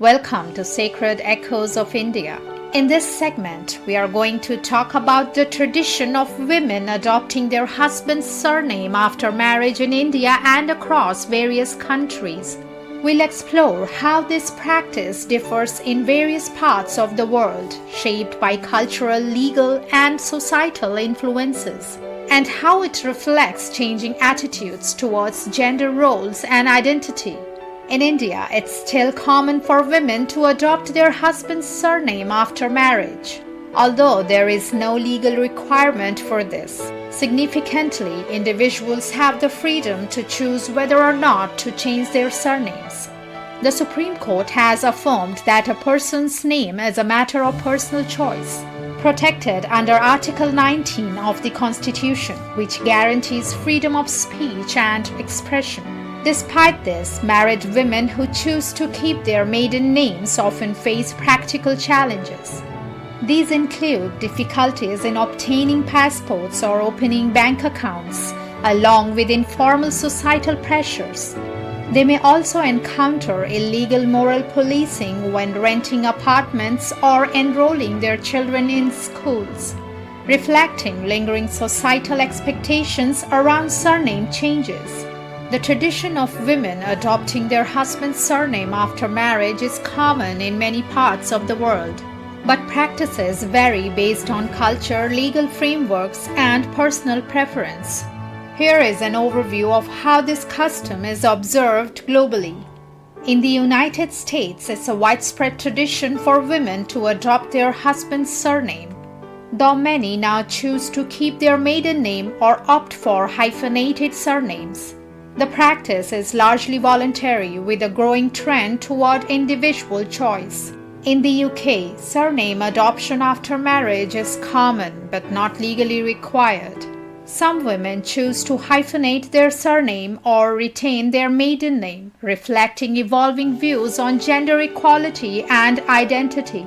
Welcome to Sacred Echoes of India. In this segment, we are going to talk about the tradition of women adopting their husband's surname after marriage in India and across various countries. We'll explore how this practice differs in various parts of the world, shaped by cultural, legal, and societal influences, and how it reflects changing attitudes towards gender roles and identity. In India, it's still common for women to adopt their husband's surname after marriage, although there is no legal requirement for this. Significantly, individuals have the freedom to choose whether or not to change their surnames. The Supreme Court has affirmed that a person's name is a matter of personal choice, protected under Article 19 of the Constitution, which guarantees freedom of speech and expression. Despite this, married women who choose to keep their maiden names often face practical challenges. These include difficulties in obtaining passports or opening bank accounts, along with informal societal pressures. They may also encounter illegal moral policing when renting apartments or enrolling their children in schools, reflecting lingering societal expectations around surname changes. The tradition of women adopting their husband's surname after marriage is common in many parts of the world, but practices vary based on culture, legal frameworks, and personal preference. Here is an overview of how this custom is observed globally. In the United States, it's a widespread tradition for women to adopt their husband's surname, though many now choose to keep their maiden name or opt for hyphenated surnames. The practice is largely voluntary, with a growing trend toward individual choice. In the UK, surname adoption after marriage is common but not legally required. Some women choose to hyphenate their surname or retain their maiden name, reflecting evolving views on gender equality and identity.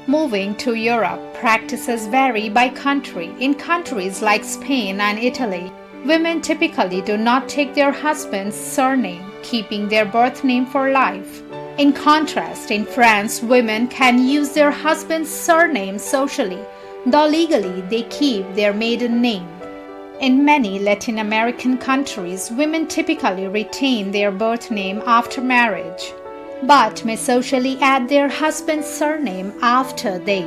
Moving to Europe, practices vary by country. In countries like Spain and Italy, women typically do not take their husband's surname, keeping their birth name for life. In contrast, in France, women can use their husband's surname socially, though legally they keep their maiden name. In many Latin American countries, women typically retain their birth name after marriage, but may socially add their husband's surname after they.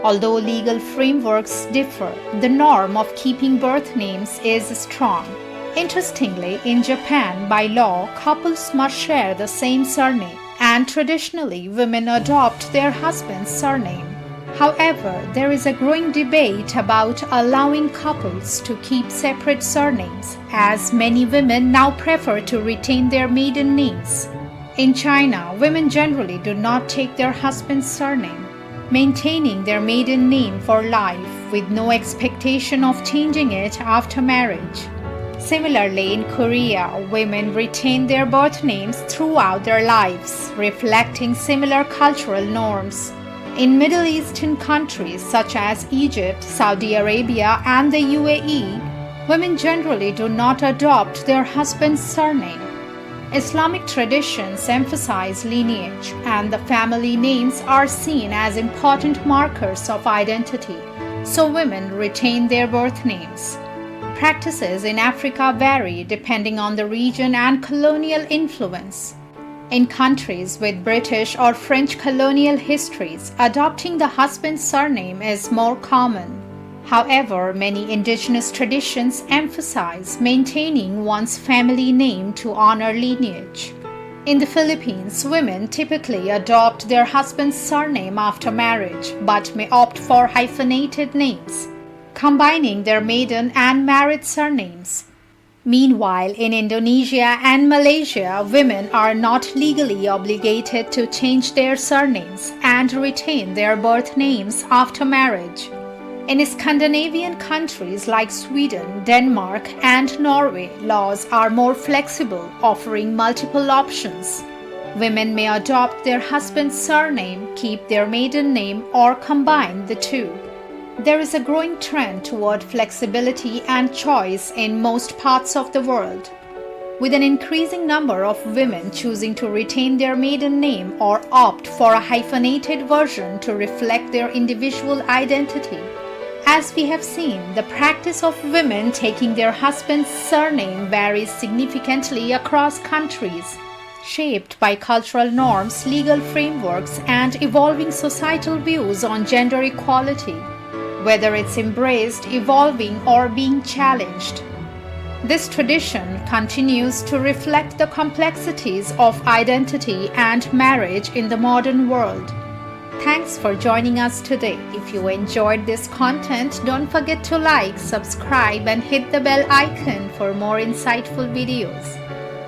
Although legal frameworks differ, the norm of keeping birth names is strong. Interestingly, in Japan, by law, couples must share the same surname, and traditionally, women adopt their husband's surname. However, there is a growing debate about allowing couples to keep separate surnames, as many women now prefer to retain their maiden names. In China, women generally do not take their husband's surname, maintaining their maiden name for life with no expectation of changing it after marriage. Similarly, in Korea, women retain their birth names throughout their lives, reflecting similar cultural norms. In Middle Eastern countries such as Egypt, Saudi Arabia, and the UAE, women generally do not adopt their husband's surname. Islamic traditions emphasize lineage, and the family names are seen as important markers of identity, so women retain their birth names. Practices in Africa vary depending on the region and colonial influence. In countries with British or French colonial histories, adopting the husband's surname is more common. However, many indigenous traditions emphasize maintaining one's family name to honor lineage. In the Philippines, women typically adopt their husband's surname after marriage, but may opt for hyphenated names, combining their maiden and married surnames. Meanwhile, in Indonesia and Malaysia, women are not legally obligated to change their surnames and retain their birth names after marriage. In Scandinavian countries like Sweden, Denmark, and Norway, laws are more flexible, offering multiple options. Women may adopt their husband's surname, keep their maiden name, or combine the two. There is a growing trend toward flexibility and choice in most parts of the world. with an increasing number of women choosing to retain their maiden name or opt for a hyphenated version to reflect their individual identity. As we have seen, the practice of women taking their husband's surname varies significantly across countries, shaped by cultural norms, legal frameworks, and evolving societal views on gender equality, whether it's embraced, evolving, or being challenged. This tradition continues to reflect the complexities of identity and marriage in the modern world. Thanks for joining us today. If you enjoyed this content, don't forget to like, subscribe, and hit the bell icon for more insightful videos.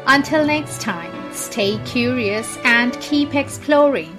Until next time, stay curious and keep exploring.